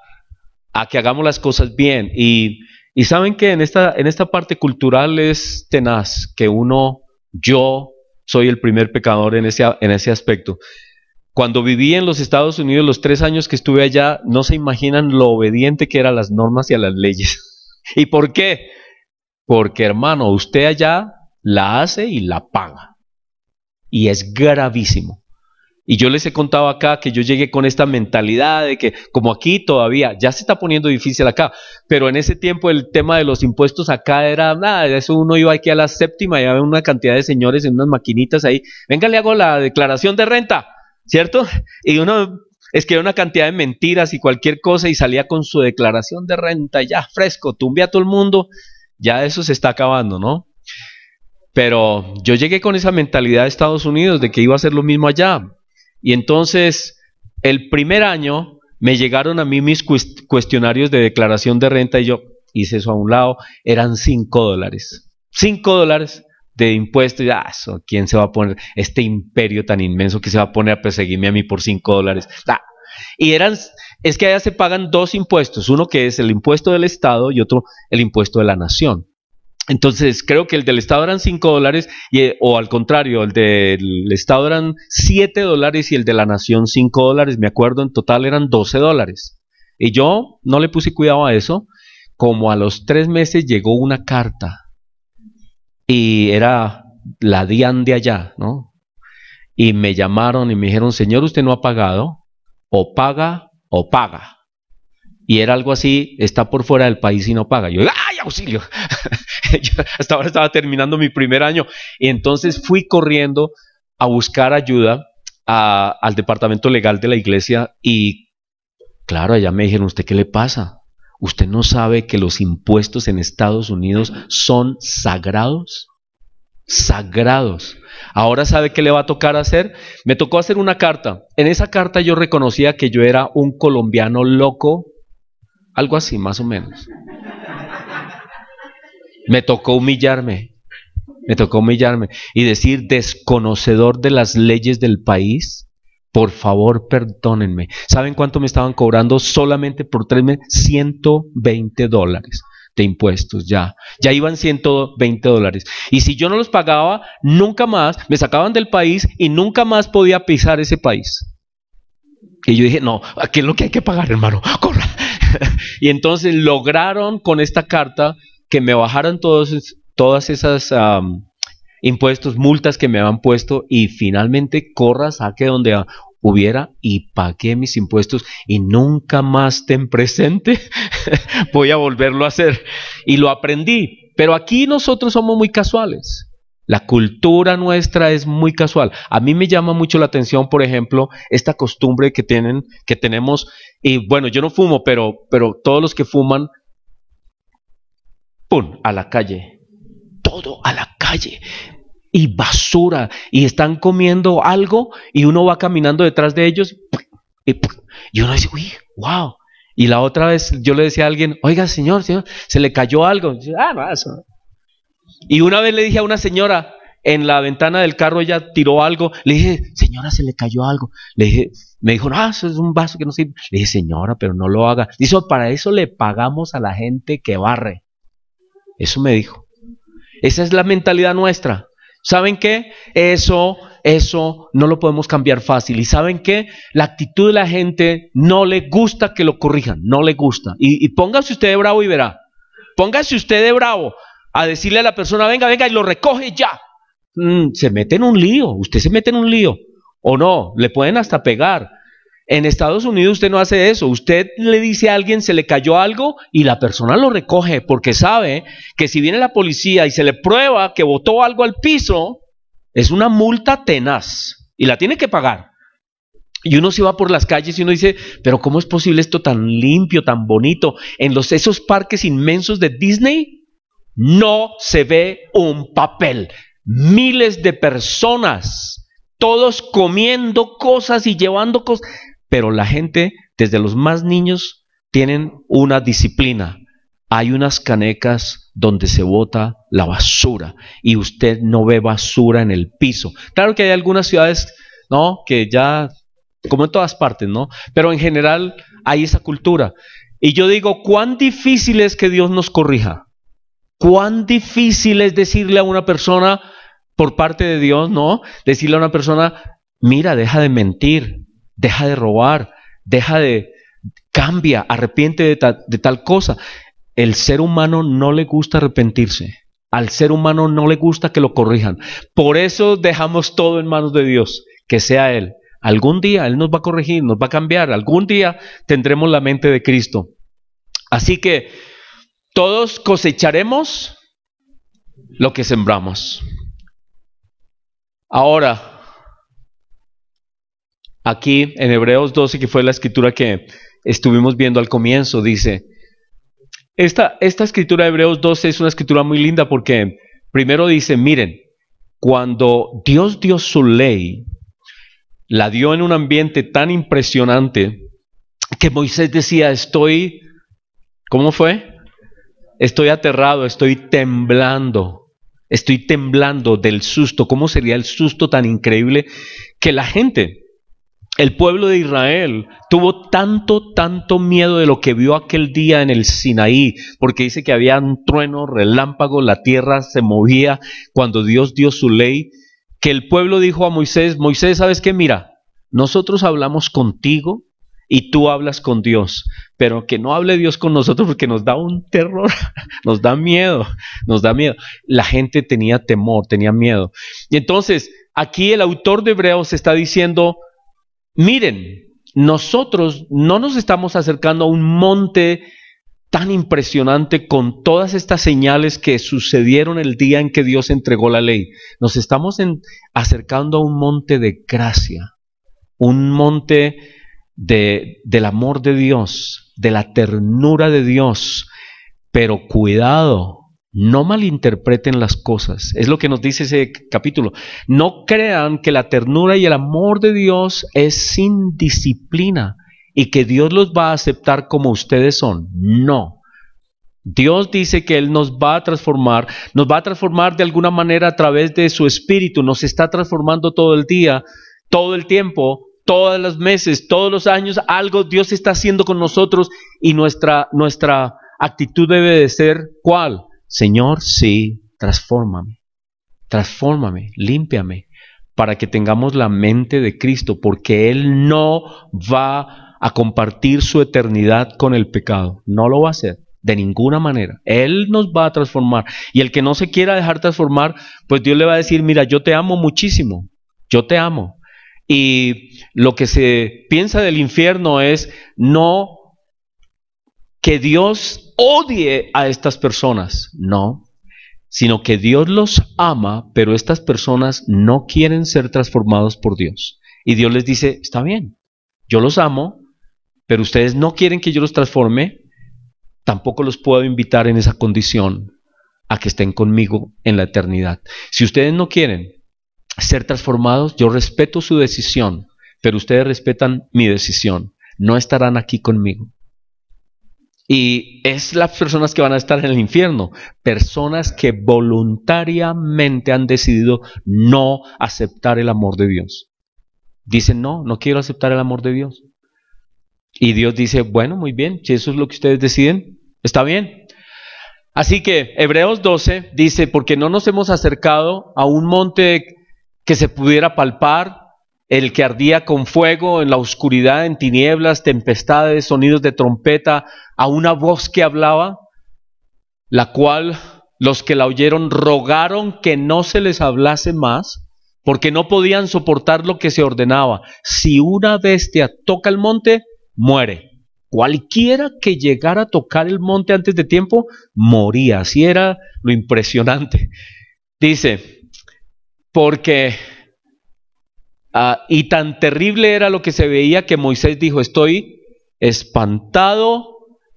que hagamos las cosas bien. Y saben que en esta parte cultural es tenaz, que yo soy el primer pecador en ese aspecto. Cuando viví en los Estados Unidos, los 3 años que estuve allá, no se imaginan lo obediente que era a las normas y a las leyes. ¿Y por qué? Porque, hermano, usted allá la hace y la paga. Y es gravísimo. Y yo les he contado acá que yo llegué con esta mentalidad de que, como aquí todavía, ya se está poniendo difícil acá, pero en ese tiempo el tema de los impuestos acá era nada, eso uno iba aquí a la séptima y había una cantidad de señores en unas maquinitas ahí, venga, le hago la declaración de renta, ¿cierto? Y uno escribía una cantidad de mentiras y cualquier cosa y salía con su declaración de renta, ya fresco, tumbe a todo el mundo, ya eso se está acabando, ¿no? Pero yo llegué con esa mentalidad de Estados Unidos de que iba a hacer lo mismo allá. Y entonces, el primer año me llegaron a mí mis cuestionarios de declaración de renta y yo hice eso a un lado, eran $5. $5 de impuestos. Eso, ¿quién se va a poner? Este imperio tan inmenso que se va a poner a perseguirme a mí por $5. Y es que allá se pagan 2 impuestos, uno que es el impuesto del Estado y otro el impuesto de la nación. Entonces, creo que el del Estado eran $5 o al contrario, el del Estado eran $7 y el de la Nación $5. Me acuerdo, en total eran $12. Y yo no le puse cuidado a eso. Como a los 3 meses llegó una carta y era la DIAN de allá, ¿no? Y me llamaron y me dijeron, señor, usted no ha pagado, o paga o paga. Y era algo así, está por fuera del país y no paga. Yo, ¡ay, auxilio! Yo hasta ahora estaba terminando mi primer año. Y entonces fui corriendo a buscar ayuda al departamento legal de la iglesia. Y claro, allá me dijeron, ¿usted qué le pasa? ¿Usted no sabe que los impuestos en Estados Unidos son sagrados? Sagrados. Ahora sabe qué le va a tocar hacer. Me tocó hacer una carta. En esa carta yo reconocía que yo era un colombiano loco. Algo así, más o menos. Me tocó humillarme y decir, desconocedor de las leyes del país, por favor, perdónenme. ¿Saben cuánto me estaban cobrando solamente por 3 meses? $120 de impuestos, ya iban $120. Y si yo no los pagaba, nunca más, me sacaban del país y nunca más podía pisar ese país. Y yo dije, no, ¿qué es lo que hay que pagar, hermano? ¡Corra! Y entonces lograron con esta carta que me bajaran todas esas impuestos, multas que me habían puesto y finalmente corra, saque donde hubiera y pagué mis impuestos y nunca más ten presente, voy a volverlo a hacer. Y lo aprendí, pero aquí nosotros somos muy casuales. La cultura nuestra es muy casual. A mí me llama mucho la atención, por ejemplo, esta costumbre que tenemos, y bueno, yo no fumo, pero todos los que fuman, ¡pum!, a la calle. Todo a la calle. Y basura. Y están comiendo algo y uno va caminando detrás de ellos y uno dice, uy, wow. Y la otra vez yo le decía a alguien, oiga, señor, se le cayó algo. Y dice, no, eso no. Y una vez le dije a una señora, en la ventana del carro ella tiró algo, le dije, señora, se le cayó algo. Le dije, me dijo, no, eso es un vaso que no sirve. Le dije, señora, pero no lo haga. Dice, para eso le pagamos a la gente que barre. Eso me dijo. Esa es la mentalidad nuestra. ¿Saben qué? Eso no lo podemos cambiar fácil. ¿Y saben qué? La actitud de la gente no le gusta que lo corrijan, no le gusta. Y póngase usted de bravo y verá. Póngase usted de bravo a decirle a la persona, venga, venga, y lo recoge ya. Se mete en un lío, usted se mete en un lío. O no, le pueden hasta pegar. En Estados Unidos usted no hace eso. Usted le dice a alguien, se le cayó algo y la persona lo recoge porque sabe que si viene la policía y se le prueba que botó algo al piso, es una multa tenaz y la tiene que pagar. Y uno se va por las calles y uno dice, pero ¿cómo es posible esto tan limpio, tan bonito? En esos parques inmensos de Disney no se ve un papel. Miles de personas, todos comiendo cosas y llevando cosas. Pero la gente, desde los más niños, tienen una disciplina. Hay unas canecas donde se bota la basura y usted no ve basura en el piso. Claro que hay algunas ciudades, ¿no?, que ya, como en todas partes, ¿no?, pero en general hay esa cultura. Y yo digo, ¿cuán difícil es que Dios nos corrija? ¿Cuán difícil es decirle a una persona, por parte de Dios, ¿no?, decirle a una persona, mira, deja de mentir, deja de robar, cambia, arrepiente de tal cosa? El ser humano no le gusta arrepentirse. Al ser humano no le gusta que lo corrijan. Por eso dejamos todo en manos de Dios, que sea Él. Algún día Él nos va a corregir, nos va a cambiar. Algún día tendremos la mente de Cristo. Así que todos cosecharemos lo que sembramos. Ahora, aquí en Hebreos 12, que fue la escritura que estuvimos viendo al comienzo, dice, esta escritura de Hebreos 12 es una escritura muy linda porque primero dice, miren, cuando Dios dio su ley, la dio en un ambiente tan impresionante que Moisés decía, ¿cómo fue? Estoy aterrado, estoy temblando del susto. ¿Cómo sería el susto tan increíble que la gente, el pueblo de Israel, tuvo tanto miedo de lo que vio aquel día en el Sinaí? Porque dice que había un trueno, relámpago, la tierra se movía cuando Dios dio su ley, que el pueblo dijo a Moisés, Moisés, ¿sabes qué? Mira, nosotros hablamos contigo y tú hablas con Dios, pero que no hable Dios con nosotros porque nos da un terror, nos da miedo. La gente tenía temor, tenía miedo. Y entonces, aquí el autor de Hebreos está diciendo, miren, nosotros no nos estamos acercando a un monte tan impresionante con todas estas señales que sucedieron el día en que Dios entregó la ley. Nos estamos acercando a un monte de gracia, un monte del amor de Dios, de la ternura de Dios. Pero cuidado, no malinterpreten las cosas. Es lo que nos dice ese capítulo. No crean que la ternura y el amor de Dios es sin disciplina y que Dios los va a aceptar como ustedes son. No. Dios dice que Él nos va a transformar de alguna manera a través de su Espíritu. Nos está transformando todo el día, todo el tiempo, todos los meses, todos los años. Algo Dios está haciendo con nosotros y nuestra actitud debe de ser, ¿cuál? Señor, sí, transfórmame, límpiame, para que tengamos la mente de Cristo, porque Él no va a compartir su eternidad con el pecado, no lo va a hacer. De ninguna manera. Él nos va a transformar. Y el que no se quiera dejar transformar, pues Dios le va a decir, mira, yo te amo muchísimo. Yo te amo. Y lo que se piensa del infierno es no que Dios odie a estas personas. No. Sino que Dios los ama, pero estas personas no quieren ser transformados por Dios. Y Dios les dice, está bien, yo los amo, pero ustedes no quieren que yo los transforme, tampoco los puedo invitar en esa condición a que estén conmigo en la eternidad. Si ustedes no quieren ser transformados, yo respeto su decisión, pero ustedes respetan mi decisión. No estarán aquí conmigo. Y es las personas que van a estar en el infierno, personas que voluntariamente han decidido no aceptar el amor de Dios. Dicen, no, no quiero aceptar el amor de Dios. Y Dios dice, bueno, muy bien, si eso es lo que ustedes deciden, está bien. Así que Hebreos 12 dice, porque no nos hemos acercado a un monte que se pudiera palpar, el que ardía con fuego en la oscuridad, en tinieblas, tempestades, sonidos de trompeta, a una voz que hablaba, la cual los que la oyeron rogaron que no se les hablase más, porque no podían soportar lo que se ordenaba. Si una bestia toca el monte, muere. Cualquiera que llegara a tocar el monte antes de tiempo, moría. Así era lo impresionante. Dice, porque... y tan terrible era lo que se veía que Moisés dijo, estoy espantado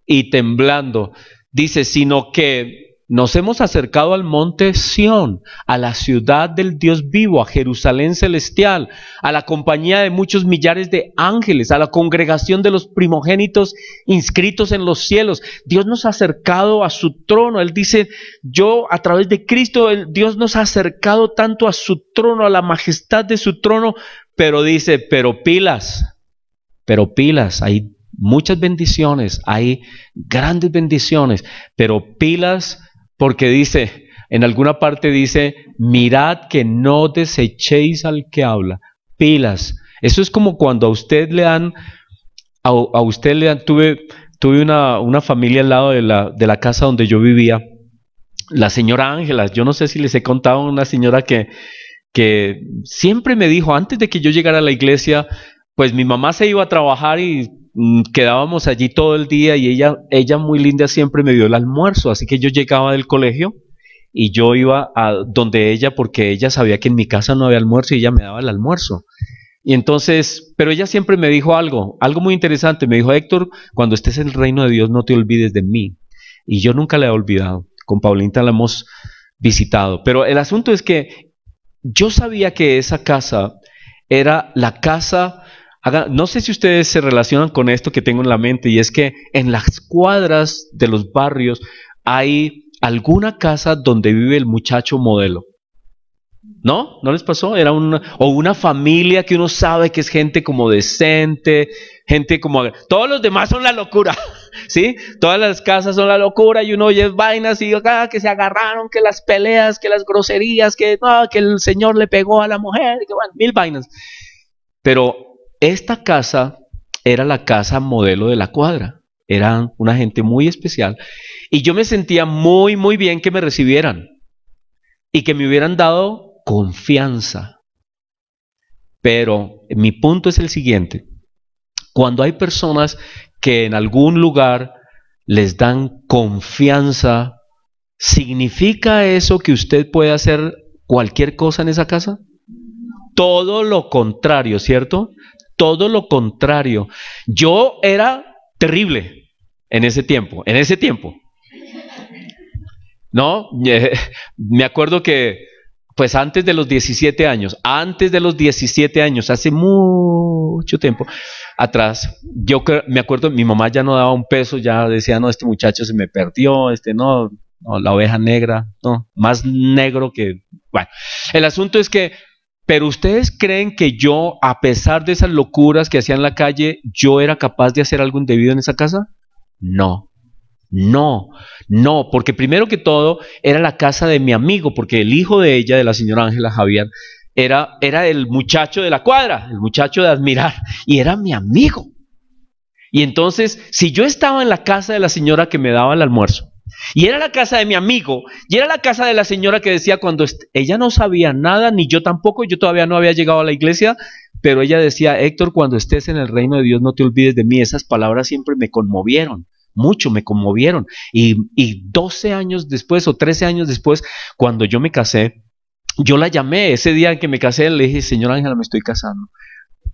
y temblando. Dice, sino que nos hemos acercado al monte Sión, a la ciudad del Dios vivo, a Jerusalén celestial, a la compañía de muchos millares de ángeles, a la congregación de los primogénitos inscritos en los cielos. Dios nos ha acercado a su trono. Él dice, yo a través de Cristo, Dios nos ha acercado tanto a su trono, a la majestad de su trono, pero dice, pero pilas, hay muchas bendiciones, hay grandes bendiciones, pero pilas, porque dice, en alguna parte dice, mirad que no desechéis al que habla. Pilas. Eso es como cuando a usted le dan, tuve una familia al lado de la casa donde yo vivía, la señora Ángela. Yo no sé si les he contado, una señora que siempre me dijo, antes de que yo llegara a la iglesia, pues mi mamá se iba a trabajar y quedábamos allí todo el día, y ella muy linda siempre me dio el almuerzo, así que yo llegaba del colegio y yo iba a donde ella, porque ella sabía que en mi casa no había almuerzo y ella me daba el almuerzo. Y entonces, pero ella siempre me dijo algo muy interesante. Me dijo, Héctor, cuando estés en el reino de Dios no te olvides de mí. Y yo nunca la he olvidado. Con Paulita la hemos visitado. Pero el asunto es que yo sabía que esa casa era la casa... No sé si ustedes se relacionan con esto que tengo en la mente, y es que en las cuadras de los barrios hay alguna casa donde vive el muchacho modelo. ¿No? ¿No les pasó? Era una familia que uno sabe que es gente como decente, gente como... Todos los demás son la locura, ¿sí? Todas las casas son la locura, y uno oye vainas y que se agarraron, que las peleas, que las groserías, que el señor le pegó a la mujer, que bueno, mil vainas. Pero esta casa era la casa modelo de la cuadra. Eran una gente muy especial. Y yo me sentía muy, muy bien que me recibieran y que me hubieran dado confianza. Pero mi punto es el siguiente. Cuando hay personas que en algún lugar les dan confianza, ¿significa eso que usted puede hacer cualquier cosa en esa casa? Todo lo contrario, ¿cierto? Todo lo contrario. Yo era terrible en ese tiempo. ¿No? Me acuerdo que, pues antes de los 17 años, hace mucho tiempo atrás, yo me acuerdo, mi mamá ya no daba un peso, ya decía, no, este muchacho se me perdió, no, la oveja negra, no, más negro que... Bueno, el asunto es que, pero ustedes creen que yo, a pesar de esas locuras que hacía en la calle, yo era capaz de hacer algo indebido en esa casa? No. No, porque primero que todo era la casa de mi amigo, porque el hijo de ella, de la señora Ángela Javier, era el muchacho de la cuadra, el muchacho de admirar, y era mi amigo. Y entonces, si yo estaba en la casa de la señora que me daba el almuerzo, y era la casa de mi amigo, y era la casa de la señora que decía cuando ella no sabía nada, ni yo tampoco, yo todavía no había llegado a la iglesia, pero ella decía, Héctor, cuando estés en el reino de Dios no te olvides de mí. Esas palabras siempre me conmovieron, mucho me conmovieron. Y 12 años después o 13 años después, cuando yo me casé, yo la llamé ese día en que me casé, le dije, señora Ángela, me estoy casando.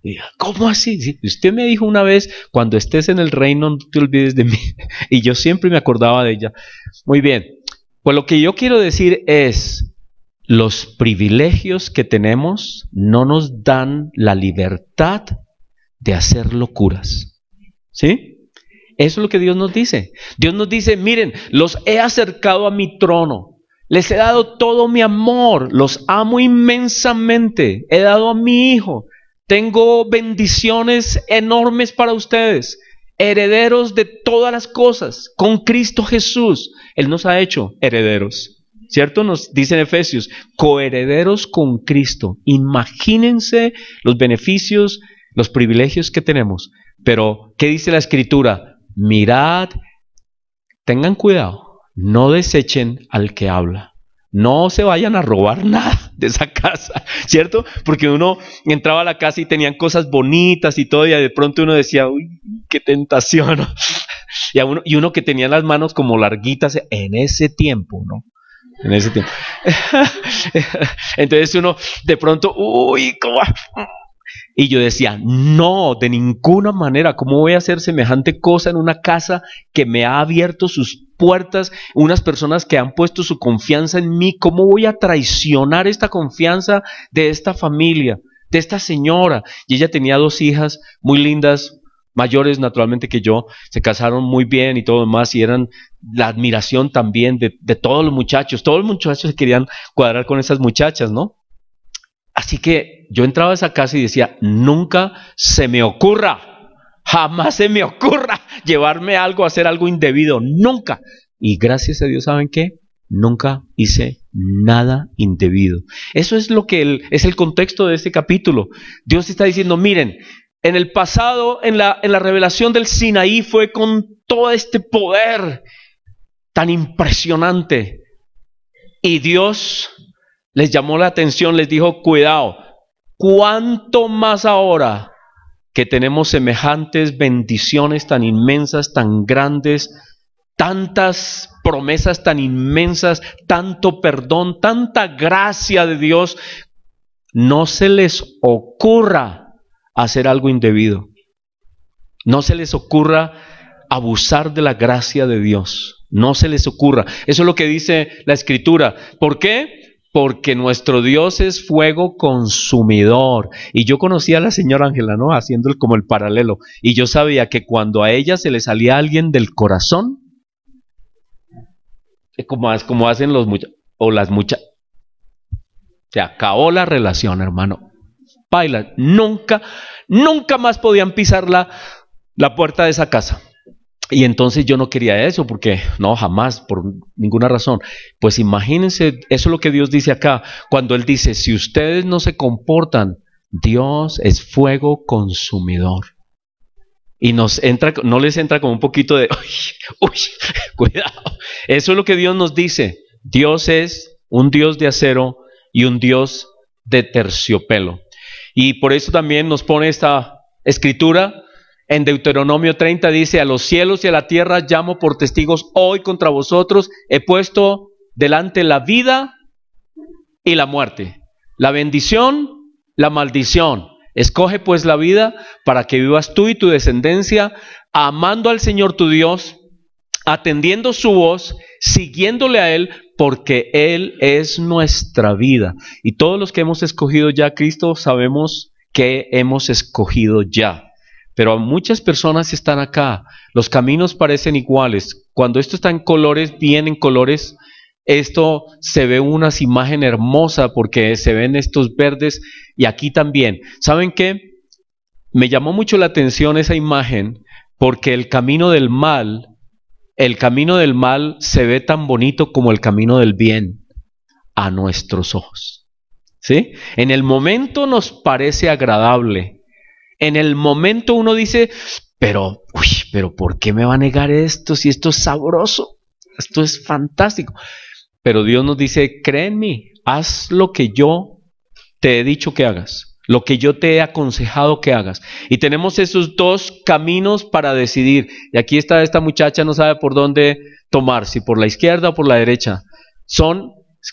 Y ella, ¿cómo así? Sí, usted me dijo una vez, cuando estés en el reino no te olvides de mí. Y yo siempre me acordaba de ella. Muy bien, pues lo que yo quiero decir es, los privilegios que tenemos no nos dan la libertad de hacer locuras. ¿Sí? Eso es lo que Dios nos dice. Dios nos dice, miren, los he acercado a mi trono. Les he dado todo mi amor. Los amo inmensamente. He dado a mi hijo. Tengo bendiciones enormes para ustedes. Herederos de todas las cosas. Con Cristo Jesús. Él nos ha hecho herederos. ¿Cierto? Nos dice en Efesios, coherederos con Cristo. Imagínense los beneficios, los privilegios que tenemos. Pero, ¿qué dice la Escritura? Mirad, tengan cuidado, no desechen al que habla. No se vayan a robar nada de esa casa, ¿cierto? Porque uno entraba a la casa y tenían cosas bonitas y todo, y de pronto uno decía, uy, qué tentación, ¿no? Y uno que tenía las manos como larguitas en ese tiempo, ¿no? En ese tiempo. Entonces uno de pronto, uy, ¿cómo? Y yo decía, no, de ninguna manera, ¿cómo voy a hacer semejante cosa en una casa que me ha abierto sus puertas, unas personas que han puesto su confianza en mí? ¿Cómo voy a traicionar esta confianza de esta familia, de esta señora? Y ella tenía 2 hijas muy lindas, mayores naturalmente que yo, se casaron muy bien y todo lo demás, y eran la admiración también de todos los muchachos se querían cuadrar con esas muchachas, ¿no? Así que yo entraba a esa casa y decía, nunca se me ocurra, jamás se me ocurra llevarme algo, hacer algo indebido, nunca. Y gracias a Dios, ¿saben qué? Nunca hice nada indebido. Eso es lo que es el contexto de este capítulo. Dios está diciendo, miren, en el pasado, en la revelación del Sinaí, fue con todo este poder tan impresionante. Y Dios les llamó la atención, les dijo, cuidado, ¿cuánto más ahora que tenemos semejantes bendiciones tan inmensas, tan grandes, tantas promesas tan inmensas, tanto perdón, tanta gracia de Dios? No se les ocurra hacer algo indebido. No se les ocurra abusar de la gracia de Dios. No se les ocurra. Eso es lo que dice la Escritura. ¿Por qué? Porque nuestro Dios es fuego consumidor. Y yo conocía a la señora Ángela, ¿no? Haciendo como el paralelo. Y yo sabía que cuando a ella se le salía alguien del corazón, como hacen los muchachos, o las muchachas, se acabó la relación, hermano. Baila, nunca más podían pisar la puerta de esa casa. Y entonces yo no quería eso, porque no, jamás, por ninguna razón. Pues imagínense, eso es lo que Dios dice acá, cuando Él dice, si ustedes no se comportan, Dios es fuego consumidor. Y no les entra como un poquito de, uy, cuidado. Eso es lo que Dios nos dice. Dios es un Dios de acero y un Dios de terciopelo. Y por eso también nos pone esta escritura. En Deuteronomio 30 dice, a los cielos y a la tierra llamo por testigos hoy contra vosotros, he puesto delante la vida y la muerte, la bendición, la maldición. Escoge pues la vida para que vivas tú y tu descendencia, amando al Señor tu Dios, atendiendo su voz, siguiéndole a Él, porque Él es nuestra vida. Y todos los que hemos escogido ya a Cristo sabemos que hemos escogido ya. Pero muchas personas están acá, los caminos parecen iguales. Cuando esto está en colores, bien en colores, esto se ve unas imagen hermosa porque se ven estos verdes y aquí también. ¿Saben qué? Me llamó mucho la atención esa imagen porque el camino del mal se ve tan bonito como el camino del bien a nuestros ojos. ¿Sí? En el momento nos parece agradable. En el momento uno dice, pero ¿por qué me va a negar esto si esto es sabroso? Esto es fantástico. Pero Dios nos dice, cree en mí, haz lo que yo te he dicho que hagas, lo que yo te he aconsejado que hagas. Y tenemos esos dos caminos para decidir. Y aquí está esta muchacha, no sabe por dónde tomar, si por la izquierda o por la derecha.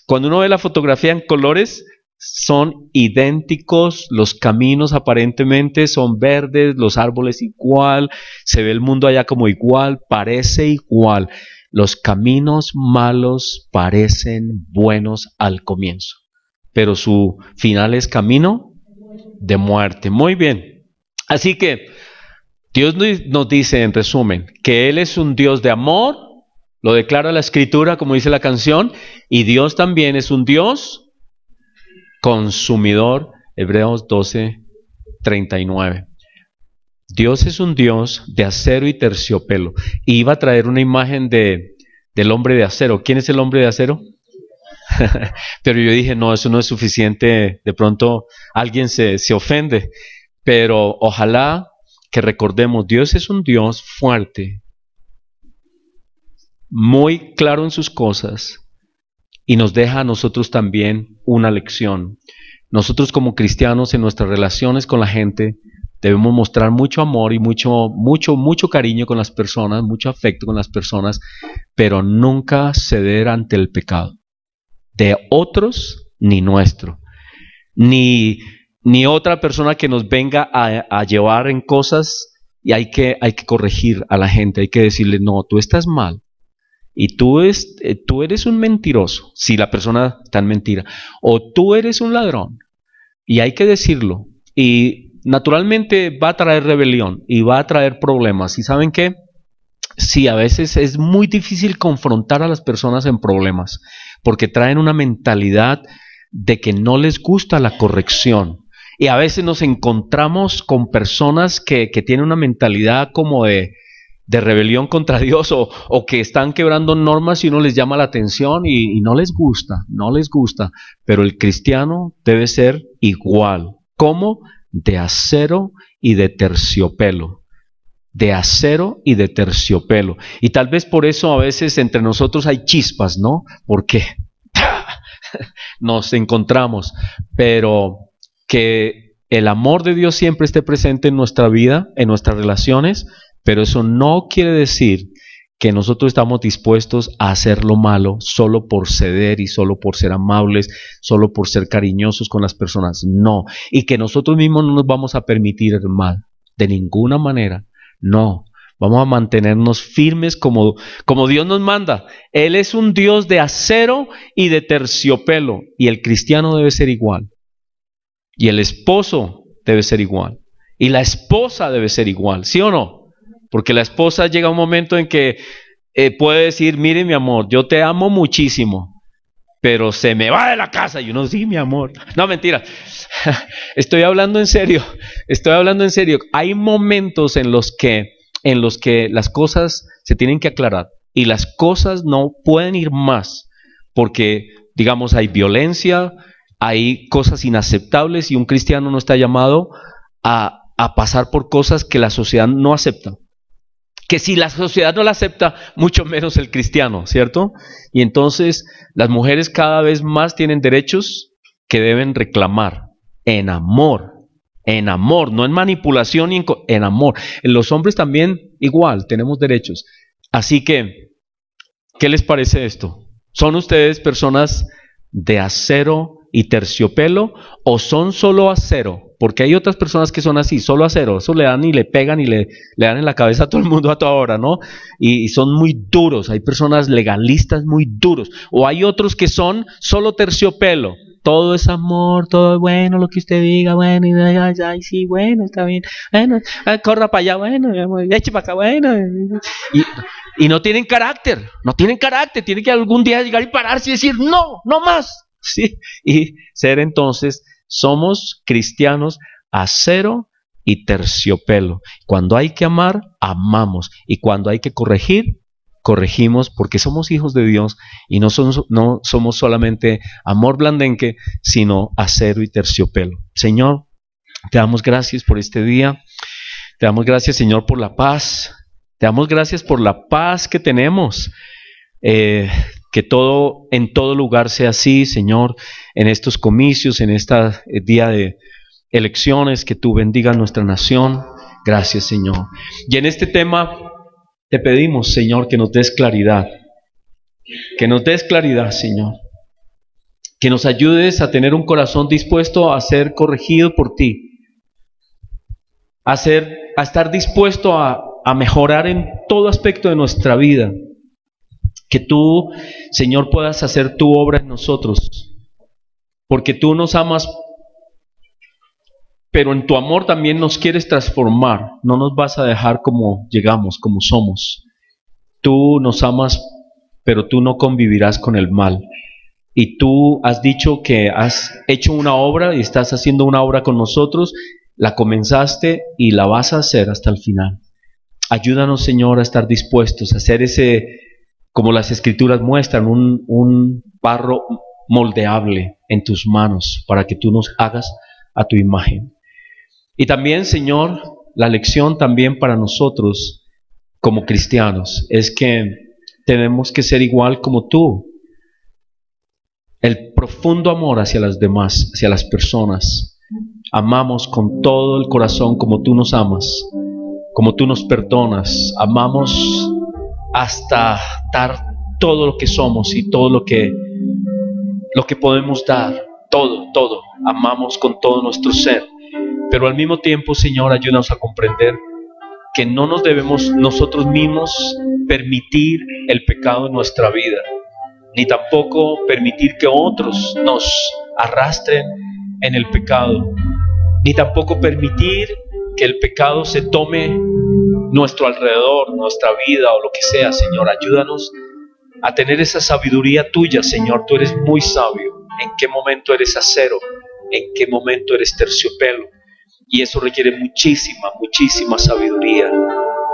Cuando uno ve la fotografía en colores, son idénticos, los caminos aparentemente son verdes, los árboles igual, se ve el mundo allá como igual, parece igual. Los caminos malos parecen buenos al comienzo, pero su final es camino de muerte. Muy bien. Así que Dios nos dice en resumen que Él es un Dios de amor, lo declara la Escritura como dice la canción, y Dios también es un Dios consumidor, Hebreos 12:39. Dios es un Dios de acero y terciopelo. Y iba a traer una imagen del hombre de acero. ¿Quién es el hombre de acero? Pero yo dije, no, eso no es suficiente. De pronto alguien se ofende. Pero ojalá que recordemos, Dios es un Dios fuerte, muy claro en sus cosas, y nos deja a nosotros también una lección. Nosotros como cristianos en nuestras relaciones con la gente debemos mostrar mucho amor y mucho cariño con las personas, mucho afecto con las personas, pero nunca ceder ante el pecado de otros ni nuestro, ni otra persona que nos venga a llevar en cosas, y hay que corregir a la gente, hay que decirle, no, tú estás mal. Y tú eres un mentiroso, si la persona está en mentira, o tú eres un ladrón, y hay que decirlo, y naturalmente va a traer rebelión, y va a traer problemas, y ¿saben qué? Sí, a veces es muy difícil confrontar a las personas en problemas, porque traen una mentalidad de que no les gusta la corrección, y a veces nos encontramos con personas que tienen una mentalidad como de rebelión contra Dios, o que están quebrando normas y uno les llama la atención y no les gusta, pero el cristiano debe ser igual, como de acero y de terciopelo, y tal vez por eso a veces entre nosotros hay chispas, ¿no? Porque nos encontramos, pero que el amor de Dios siempre esté presente en nuestra vida, en nuestras relaciones. Pero eso no quiere decir que nosotros estamos dispuestos a hacer lo malo solo por ceder y solo por ser amables, solo por ser cariñosos con las personas. No. Y que nosotros mismos no nos vamos a permitir el mal. De ninguna manera. No. Vamos a mantenernos firmes como Dios nos manda. Él es un Dios de acero y de terciopelo. Y el cristiano debe ser igual. Y el esposo debe ser igual. Y la esposa debe ser igual. ¿Sí o no? Porque la esposa llega un momento en que puede decir, mire mi amor, yo te amo muchísimo, pero se me va de la casa. Y uno, sí, mi amor. No, mentira. Estoy hablando en serio. Hay momentos en los que las cosas se tienen que aclarar y las cosas no pueden ir más porque, digamos, hay violencia, hay cosas inaceptables y un cristiano no está llamado a pasar por cosas que la sociedad no acepta. Que si la sociedad no la acepta, mucho menos el cristiano, ¿cierto? Y entonces las mujeres cada vez más tienen derechos que deben reclamar en amor, no en manipulación, ni en amor. Los hombres también igual, tenemos derechos. Así que, ¿qué les parece esto? ¿Son ustedes personas de acero y terciopelo o son solo acero? Porque hay otras personas que son así, solo acero, eso le dan y le pegan y le dan en la cabeza a todo el mundo a toda hora, ¿no? Y son muy duros, hay personas legalistas muy duros, o hay otros que son solo terciopelo, todo es amor, todo es bueno, lo que usted diga, bueno, y ay, sí, bueno, está bien, bueno, corra para allá, bueno, eche para acá, bueno, y no tienen carácter, tienen que algún día llegar y pararse y decir, no más, ¿sí? Y ser entonces, somos cristianos acero y terciopelo. Cuando hay que amar, amamos. Y cuando hay que corregir, corregimos porque somos hijos de Dios y no somos solamente amor blandengue, sino acero y terciopelo. Señor, te damos gracias por este día. Te damos gracias, Señor, por la paz. Te damos gracias por la paz que tenemos. Que todo, en todo lugar sea así, Señor, en estos comicios, en este día de elecciones, que tú bendigas nuestra nación. Gracias, Señor. Y en este tema te pedimos, Señor, que nos des claridad. Que nos des claridad, Señor. Que nos ayudes a tener un corazón dispuesto a ser corregido por ti. A estar dispuesto a mejorar en todo aspecto de nuestra vida. Que tú, Señor, puedas hacer tu obra en nosotros. Porque tú nos amas, pero en tu amor también nos quieres transformar. No nos vas a dejar como llegamos, como somos. Tú nos amas, pero tú no convivirás con el mal. Y tú has dicho que has hecho una obra y estás haciendo una obra con nosotros. La comenzaste y la vas a hacer hasta el final. Ayúdanos, Señor, a estar dispuestos a hacer ese, como las Escrituras muestran, un barro moldeable en tus manos para que tú nos hagas a tu imagen. Y también, Señor, la lección también para nosotros como cristianos es que tenemos que ser igual como tú. El profundo amor hacia las demás, hacia las personas. Amamos con todo el corazón como tú nos amas, como tú nos perdonas. Amamos hasta dar todo lo que somos y todo lo que podemos dar. Todo. Amamos con todo nuestro ser. Pero al mismo tiempo, Señor, ayúdanos a comprender que no nos debemos nosotros mismos permitir el pecado en nuestra vida, ni tampoco permitir que otros nos arrastren en el pecado, ni tampoco permitir que el pecado se tome nuestro alrededor, nuestra vida o lo que sea. Señor, ayúdanos a tener esa sabiduría tuya, Señor. Tú eres muy sabio. ¿En qué momento eres acero? ¿En qué momento eres terciopelo? Y eso requiere muchísima sabiduría.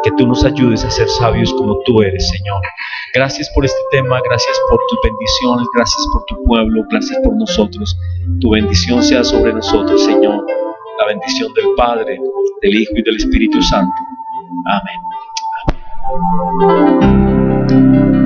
Que tú nos ayudes a ser sabios como tú eres, Señor. Gracias por este tema, gracias por tus bendiciones, gracias por tu pueblo, gracias por nosotros. Tu bendición sea sobre nosotros, Señor. La bendición del Padre, del Hijo y del Espíritu Santo. Amén.